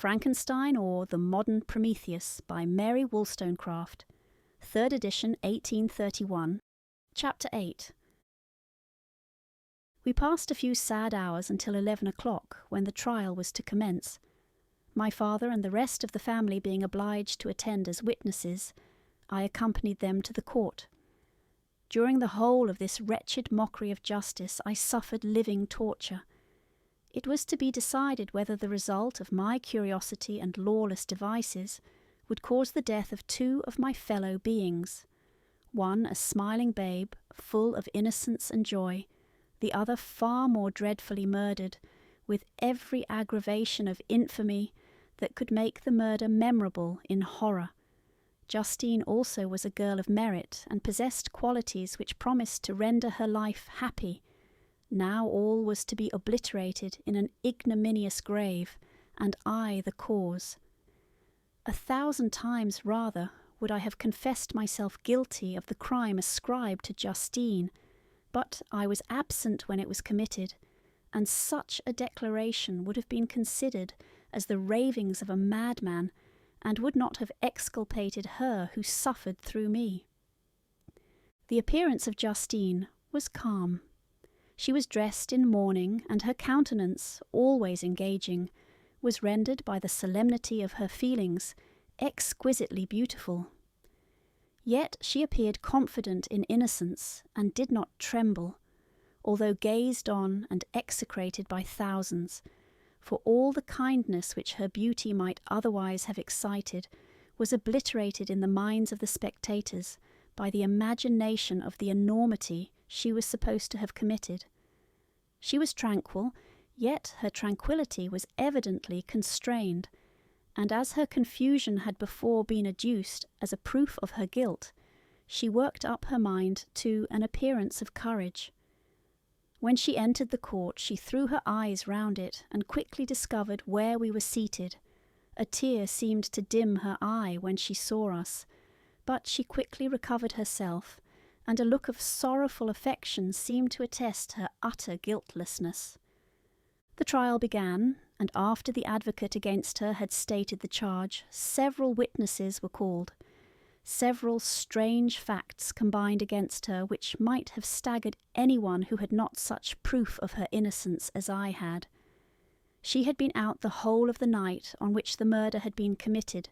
Frankenstein or the Modern Prometheus by Mary Wollstonecraft, 3rd edition, 1831, Chapter 8. We passed a few sad hours until 11 o'clock, when the trial was to commence. My father and the rest of the family being obliged to attend as witnesses, I accompanied them to the court. During the whole of this wretched mockery of justice I suffered living torture. It was to be decided whether the result of my curiosity and lawless devices would cause the death of two of my fellow beings, one a smiling babe, full of innocence and joy, the other far more dreadfully murdered, with every aggravation of infamy that could make the murder memorable in horror. Justine also was a girl of merit, and possessed qualities which promised to render her life happy. Now all was to be obliterated in an ignominious grave, and I the cause. 1,000 times rather would I have confessed myself guilty of the crime ascribed to Justine, but I was absent when it was committed, and such a declaration would have been considered as the ravings of a madman, and would not have exculpated her who suffered through me. The appearance of Justine was calm. She was dressed in mourning, and her countenance, always engaging, was rendered by the solemnity of her feelings exquisitely beautiful. Yet she appeared confident in innocence, and did not tremble, although gazed on and execrated by thousands, for all the kindness which her beauty might otherwise have excited was obliterated in the minds of the spectators by the imagination of the enormity she was supposed to have committed. She was tranquil, yet her tranquillity was evidently constrained, and as her confusion had before been adduced as a proof of her guilt, she worked up her mind to an appearance of courage. When she entered the court, she threw her eyes round it, and quickly discovered where we were seated. A tear seemed to dim her eye when she saw us, but she quickly recovered herself, and a look of sorrowful affection seemed to attest her utter guiltlessness. The trial began, and after the advocate against her had stated the charge, several witnesses were called. Several strange facts combined against her which might have staggered anyone who had not such proof of her innocence as I had. She had been out the whole of the night on which the murder had been committed,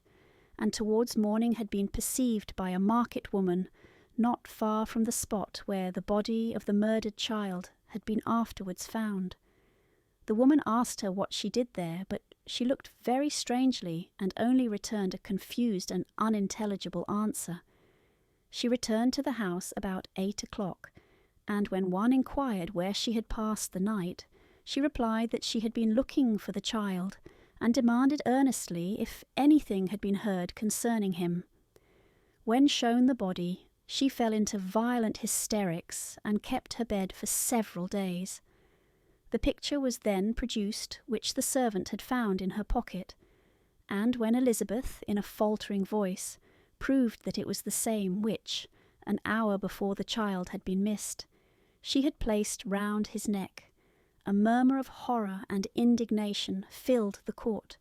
and towards morning had been perceived by a market woman not far from the spot where the body of the murdered child had been afterwards found. The woman asked her what she did there, but she looked very strangely and only returned a confused and unintelligible answer. She returned to the house about 8 o'clock, and when one inquired where she had passed the night, she replied that she had been looking for the child, and demanded earnestly if anything had been heard concerning him. When shown the body, she fell into violent hysterics and kept her bed for several days. The picture was then produced which the servant had found in her pocket, and when Elizabeth, in a faltering voice, proved that it was the same which, an hour before the child had been missed, she had placed round his neck, a murmur of horror and indignation filled the court.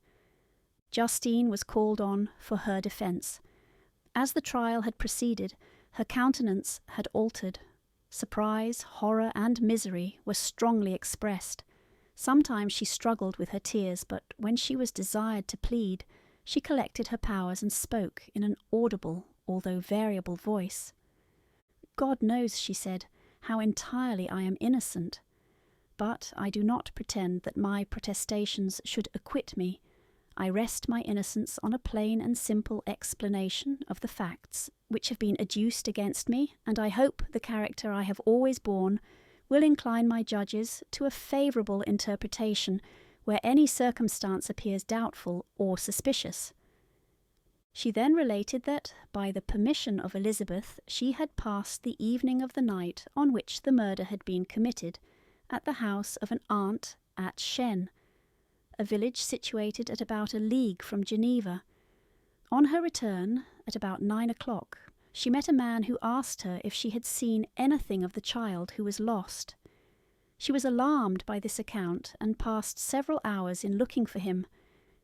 Justine was called on for her defence. As the trial had proceeded, her countenance had altered. Surprise, horror, and misery were strongly expressed. Sometimes she struggled with her tears, but when she was desired to plead, she collected her powers and spoke in an audible, although variable voice. "God knows," she said, "how entirely I am innocent. But I do not pretend that my protestations should acquit me. I rest my innocence on a plain and simple explanation of the facts which have been adduced against me, and I hope the character I have always borne will incline my judges to a favourable interpretation where any circumstance appears doubtful or suspicious." She then related that, by the permission of Elizabeth, she had passed the evening of the night on which the murder had been committed, at the house of an aunt at Shen, a village situated at about a league from Geneva. On her return, at about 9 o'clock, she met a man who asked her if she had seen anything of the child who was lost. She was alarmed by this account, and passed several hours in looking for him,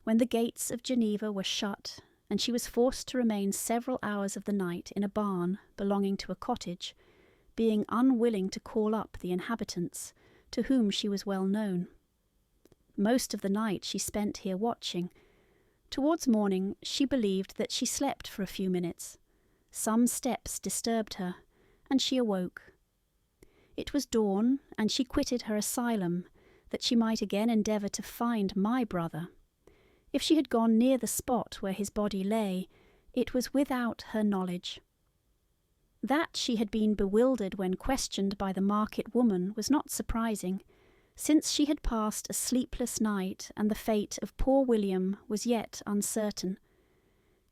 when the gates of Geneva were shut, and she was forced to remain several hours of the night in a barn belonging to a cottage, being unwilling to call up the inhabitants, to whom she was well known. Most of the night she spent here watching. Towards morning she believed that she slept for a few minutes. Some steps disturbed her, and she awoke. It was dawn, and she quitted her asylum, that she might again endeavour to find my brother. If she had gone near the spot where his body lay, it was without her knowledge. That she had been bewildered when questioned by the market woman was not surprising, since she had passed a sleepless night and the fate of poor William was yet uncertain.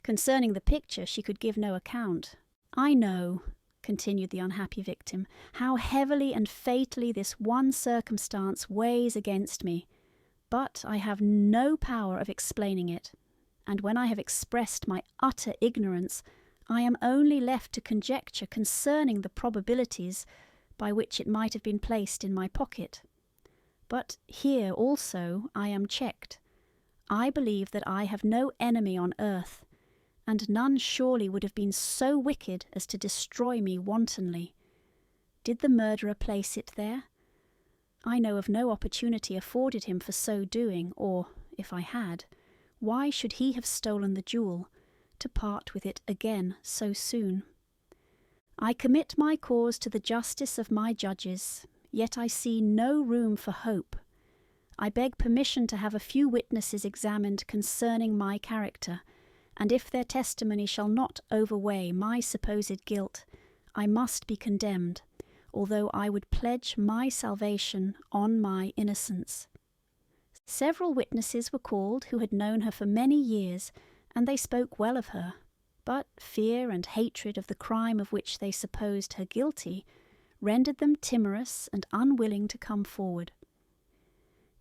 Concerning the picture she could give no account. "I know," continued the unhappy victim, "how heavily and fatally this one circumstance weighs against me, but I have no power of explaining it, and when I have expressed my utter ignorance, I am only left to conjecture concerning the probabilities by which it might have been placed in my pocket. But here also I am checked. I believe that I have no enemy on earth, and none surely would have been so wicked as to destroy me wantonly. Did the murderer place it there? I know of no opportunity afforded him for so doing, or, if I had, why should he have stolen the jewel, to part with it again so soon? I commit my cause to the justice of my judges, yet I see no room for hope. I beg permission to have a few witnesses examined concerning my character, and if their testimony shall not overweigh my supposed guilt, I must be condemned, although I would pledge my salvation on my innocence." Several witnesses were called who had known her for many years, and they spoke well of her, but fear and hatred of the crime of which they supposed her guilty rendered them timorous and unwilling to come forward.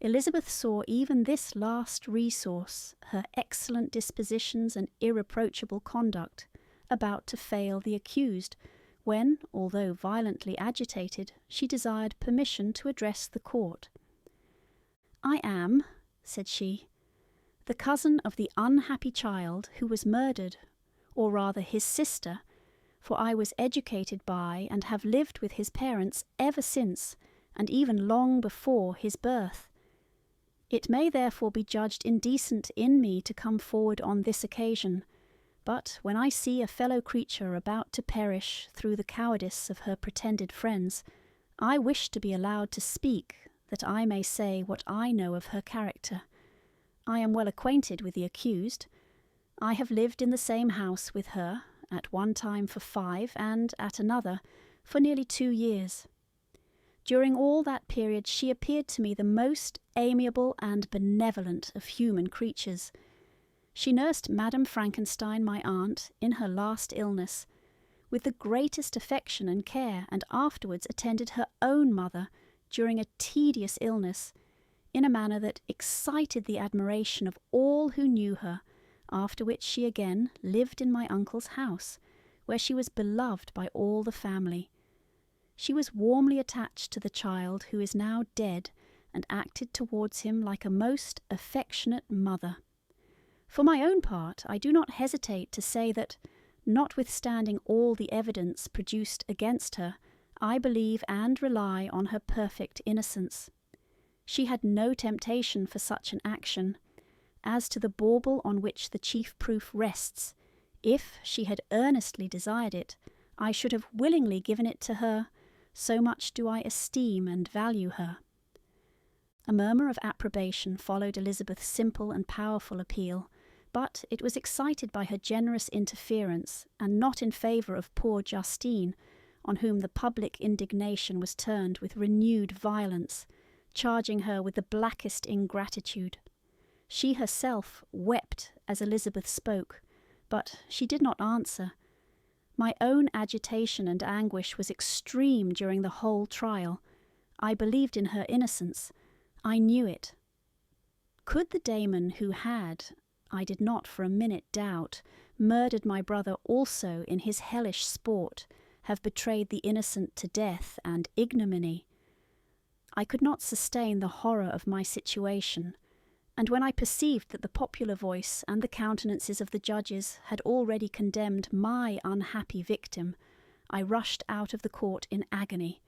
Elizabeth saw even this last resource, her excellent dispositions and irreproachable conduct, about to fail the accused, when, although violently agitated, she desired permission to address the court. "I am," said she, "the cousin of the unhappy child who was murdered, or rather his sister, for I was educated by and have lived with his parents ever since, and even long before his birth. It may therefore be judged indecent in me to come forward on this occasion, but when I see a fellow creature about to perish through the cowardice of her pretended friends, I wish to be allowed to speak, that I may say what I know of her character. I am well acquainted with the accused. I have lived in the same house with her, at one time for 5, and at another for nearly 2 years. During all that period she appeared to me the most amiable and benevolent of human creatures. She nursed Madame Frankenstein, my aunt, in her last illness, with the greatest affection and care, and afterwards attended her own mother during a tedious illness, in a manner that excited the admiration of all who knew her, after which she again lived in my uncle's house, where she was beloved by all the family. She was warmly attached to the child who is now dead, and acted towards him like a most affectionate mother. For my own part, I do not hesitate to say that, notwithstanding all the evidence produced against her, I believe and rely on her perfect innocence. She had no temptation for such an action. As to the bauble on which the chief proof rests, if she had earnestly desired it, I should have willingly given it to her, so much do I esteem and value her." A murmur of approbation followed Elizabeth's simple and powerful appeal, but it was excited by her generous interference, and not in favour of poor Justine, on whom the public indignation was turned with renewed violence, charging her with the blackest ingratitude. She herself wept as Elizabeth spoke, but she did not answer. My own agitation and anguish was extreme during the whole trial. I believed in her innocence. I knew it. Could the daemon who had, I did not for a minute doubt, murdered my brother also in his hellish sport, have betrayed the innocent to death and ignominy? I could not sustain the horror of my situation, And when I perceived that the popular voice and the countenances of the judges had already condemned my unhappy victim, I rushed out of the court in agony.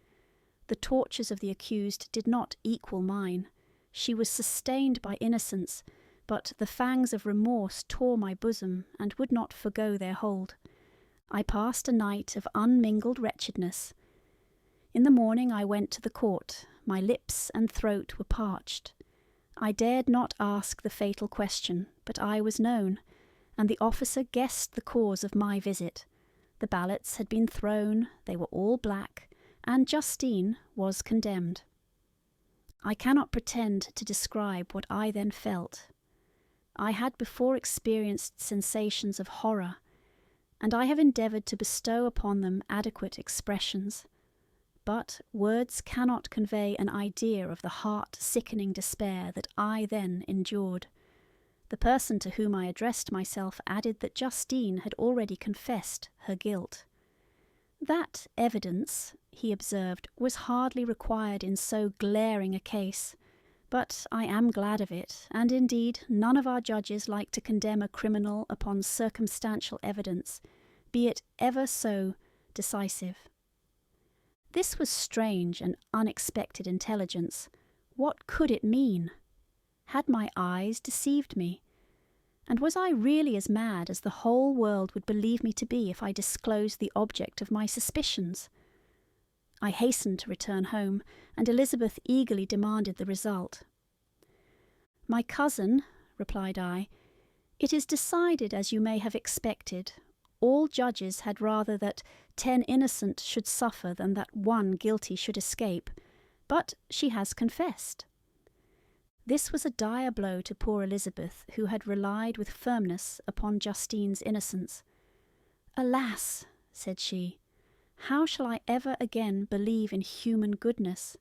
The tortures of the accused did not equal mine. She was sustained by innocence, but the fangs of remorse tore my bosom and would not forgo their hold. I passed a night of unmingled wretchedness. In the morning I went to the court. My lips and throat were parched. I dared not ask the fatal question, but I was known, and the officer guessed the cause of my visit. The ballots had been thrown, they were all black, and Justine was condemned. I cannot pretend to describe what I then felt. I had before experienced sensations of horror, and I have endeavoured to bestow upon them adequate expressions. But words cannot convey an idea of the heart-sickening despair that I then endured. The person to whom I addressed myself added that Justine had already confessed her guilt. That evidence, he observed, was hardly required in so glaring a case, but I am glad of it, and indeed none of our judges like to condemn a criminal upon circumstantial evidence, be it ever so decisive. This was strange and unexpected intelligence. What could it mean? Had my eyes deceived me? And was I really as mad as the whole world would believe me to be if I disclosed the object of my suspicions? I hastened to return home, and Elizabeth eagerly demanded the result. "My cousin," replied I, "it is decided as you may have expected. All judges had rather that 10 innocent should suffer than that 1 guilty should escape, but she has confessed." This was a dire blow to poor Elizabeth, who had relied with firmness upon Justine's innocence. "Alas," said she, "how shall I ever again believe in human goodness?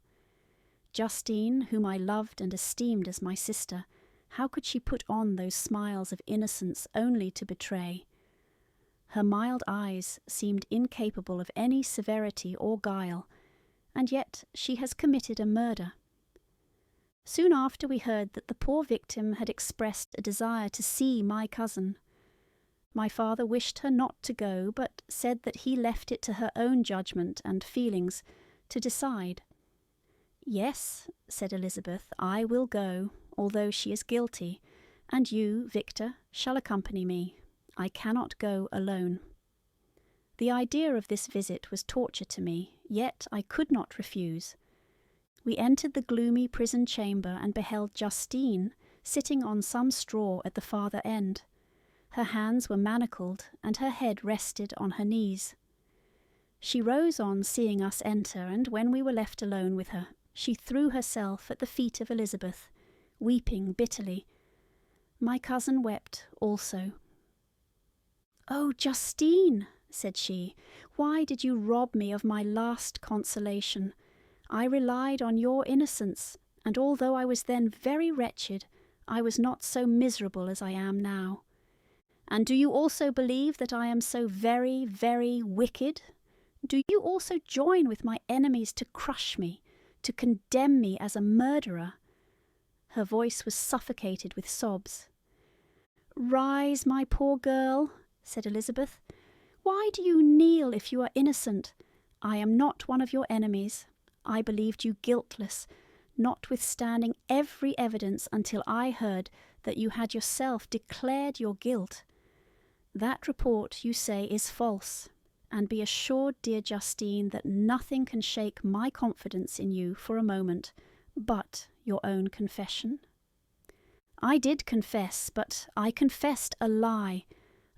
Justine, whom I loved and esteemed as my sister, how could she put on those smiles of innocence only to betray? Her mild eyes seemed incapable of any severity or guile, and yet she has committed a murder." Soon after we heard that the poor victim had expressed a desire to see my cousin. My father wished her not to go, but said that he left it to her own judgment and feelings to decide. "Yes," said Elizabeth, "I will go, although she is guilty, and you, Victor, shall accompany me. I cannot go alone." The idea of this visit was torture to me, yet I could not refuse. We entered the gloomy prison chamber and beheld Justine sitting on some straw at the farther end. Her hands were manacled, and her head rested on her knees. She rose on seeing us enter, and when we were left alone with her, she threw herself at the feet of Elizabeth, weeping bitterly. My cousin wept also. "Oh, Justine," said she, "why did you rob me of my last consolation? I relied on your innocence, and although I was then very wretched, I was not so miserable as I am now. And do you also believe that I am so very, very wicked? Do you also join with my enemies to crush me, to condemn me as a murderer?" Her voice was suffocated with sobs. "Rise, my poor girl," said Elizabeth. "Why do you kneel if you are innocent? I am not one of your enemies. I believed you guiltless, notwithstanding every evidence until I heard that you had yourself declared your guilt. That report, you say, is false, and be assured, dear Justine, that nothing can shake my confidence in you for a moment, but your own confession. I did confess, but I confessed a lie.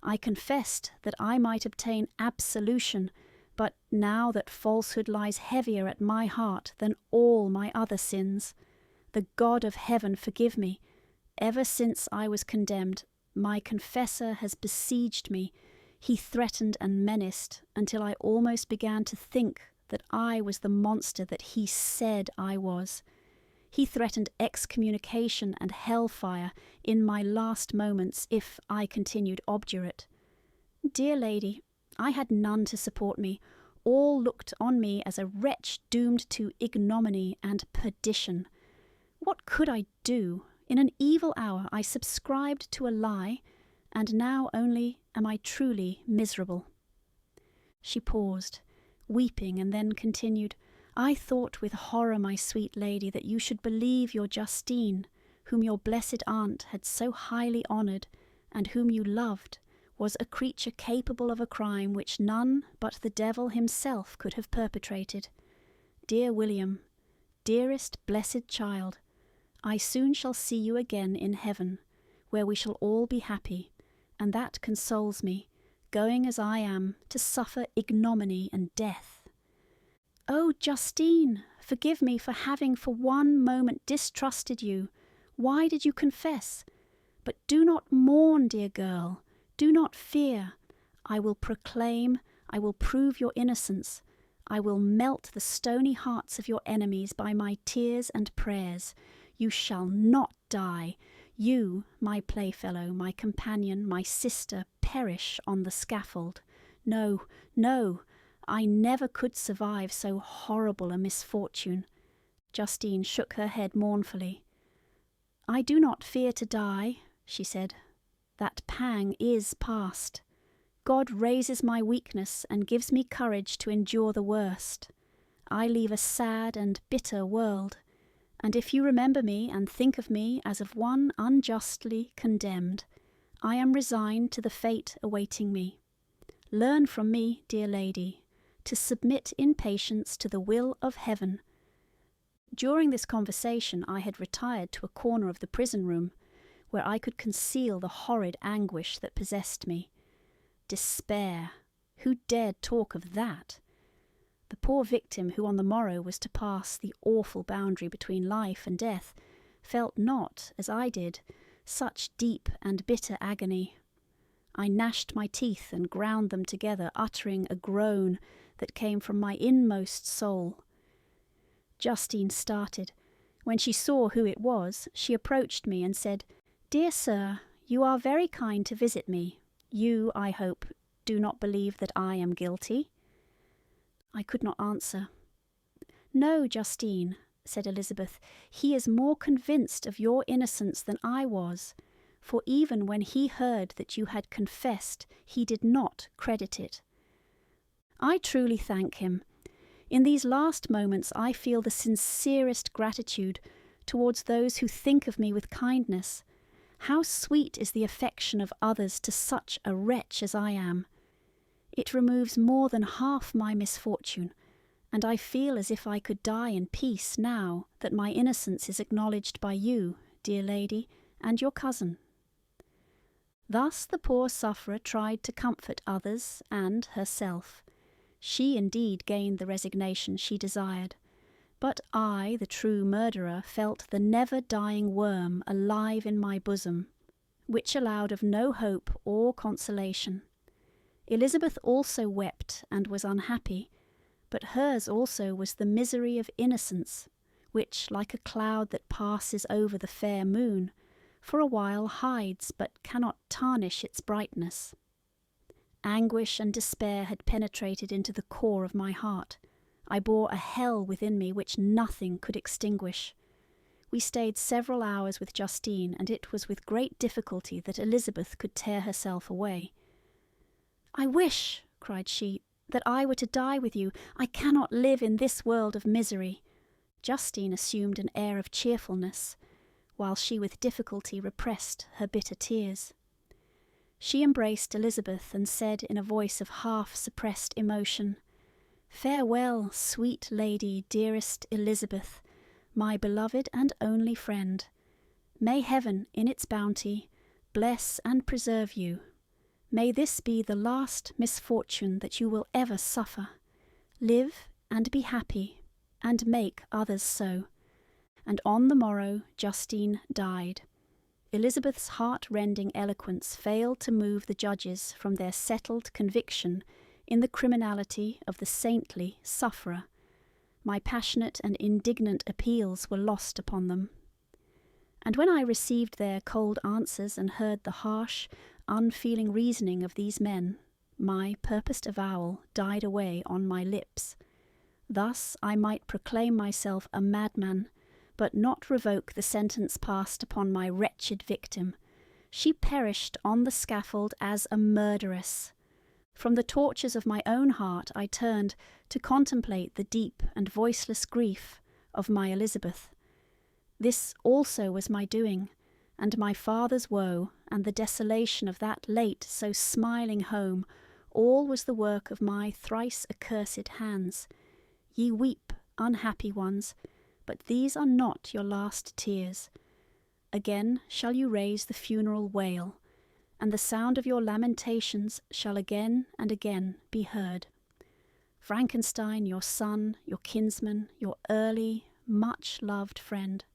I confessed that I might obtain absolution, but now that falsehood lies heavier at my heart than all my other sins, the God of heaven forgive me. Ever since I was condemned, my confessor has besieged me. He threatened and menaced until I almost began to think that I was the monster that he said I was. He threatened excommunication and hellfire in my last moments if I continued obdurate. Dear lady, I had none to support me. All looked on me as a wretch doomed to ignominy and perdition. What could I do? In an evil hour I subscribed to a lie, and now only am I truly miserable." She paused, weeping, and then continued, "I thought with horror, my sweet lady, that you should believe your Justine, whom your blessed aunt had so highly honoured, and whom you loved, was a creature capable of a crime which none but the devil himself could have perpetrated. Dear William, dearest blessed child, I soon shall see you again in heaven, where we shall all be happy, and that consoles me, going as I am to suffer ignominy and death. Oh, Justine, forgive me for having for one moment distrusted you. Why did you confess? But do not mourn, dear girl, do not fear. I will proclaim, I will prove your innocence. I will melt the stony hearts of your enemies by my tears and prayers. You shall not die. You, my playfellow, my companion, my sister, perish on the scaffold. No, no, I never could survive so horrible a misfortune." Justine shook her head mournfully. "I do not fear to die," she said. "That pang is past. God raises my weakness and gives me courage to endure the worst. I leave a sad and bitter world, and if you remember me and think of me as of one unjustly condemned, I am resigned to the fate awaiting me. Learn from me, dear lady, to submit in patience to the will of heaven." During this conversation I had retired to a corner of the prison room, where I could conceal the horrid anguish that possessed me. Despair! Who dared talk of that? The poor victim who on the morrow was to pass the awful boundary between life and death felt not, as I did, such deep and bitter agony. I gnashed my teeth and ground them together, uttering a groan that came from my inmost soul. Justine started. When she saw who it was, she approached me and said, "Dear sir, you are very kind to visit me. You, I hope, do not believe that I am guilty?" I could not answer. "No, Justine," said Elizabeth, "he is more convinced of your innocence than I was, for even when he heard that you had confessed, he did not credit it. I truly thank him. In these last moments I feel the sincerest gratitude towards those who think of me with kindness. How sweet is the affection of others to such a wretch as I am! It removes more than half my misfortune, and I feel as if I could die in peace now that my innocence is acknowledged by you, dear lady, and your cousin." Thus the poor sufferer tried to comfort others and herself. She indeed gained the resignation she desired, but I, the true murderer, felt the never-dying worm alive in my bosom, which allowed of no hope or consolation. Elizabeth also wept and was unhappy, but hers also was the misery of innocence, which, like a cloud that passes over the fair moon, for a while hides but cannot tarnish its brightness. Anguish and despair had penetrated into the core of my heart. I bore a hell within me which nothing could extinguish. We stayed several hours with Justine, and it was with great difficulty that Elizabeth could tear herself away. "I wish," cried she, "that I were to die with you. I cannot live in this world of misery." Justine assumed an air of cheerfulness, while she with difficulty repressed her bitter tears. She embraced Elizabeth and said in a voice of half-suppressed emotion, "Farewell, sweet lady, dearest Elizabeth, my beloved and only friend. May heaven, in its bounty, bless and preserve you. May this be the last misfortune that you will ever suffer. Live and be happy, and make others so." And on the morrow Justine died. Elizabeth's heart-rending eloquence failed to move the judges from their settled conviction in the criminality of the saintly sufferer. My passionate and indignant appeals were lost upon them. And when I received their cold answers and heard the harsh, unfeeling reasoning of these men, my purposed avowal died away on my lips. Thus I might proclaim myself a madman, but not revoke the sentence passed upon my wretched victim. She perished on the scaffold as a murderess. From the tortures of my own heart I turned to contemplate the deep and voiceless grief of my Elizabeth. This also was my doing, and my father's woe, and the desolation of that late so smiling home, all was the work of my thrice accursed hands. Ye weep, unhappy ones, but these are not your last tears. Again shall you raise the funeral wail, and the sound of your lamentations shall again and again be heard. Frankenstein, your son, your kinsman, your early, much-loved friend,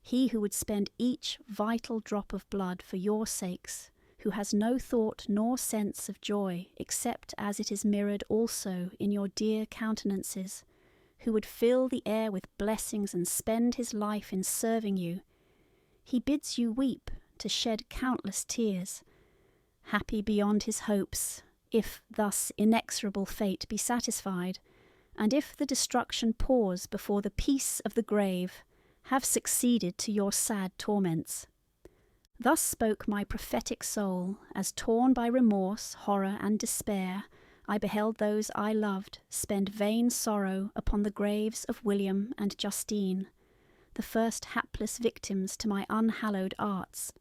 he who would spend each vital drop of blood for your sakes, who has no thought nor sense of joy except as it is mirrored also in your dear countenances, who would fill the air with blessings and spend his life in serving you, he bids you weep to shed countless tears, happy beyond his hopes, if thus inexorable fate be satisfied, and if the destruction pause before the peace of the grave have succeeded to your sad torments. Thus spoke my prophetic soul, as torn by remorse, horror, and despair, I beheld those I loved spend vain sorrow upon the graves of William and Justine, the first hapless victims to my unhallowed arts.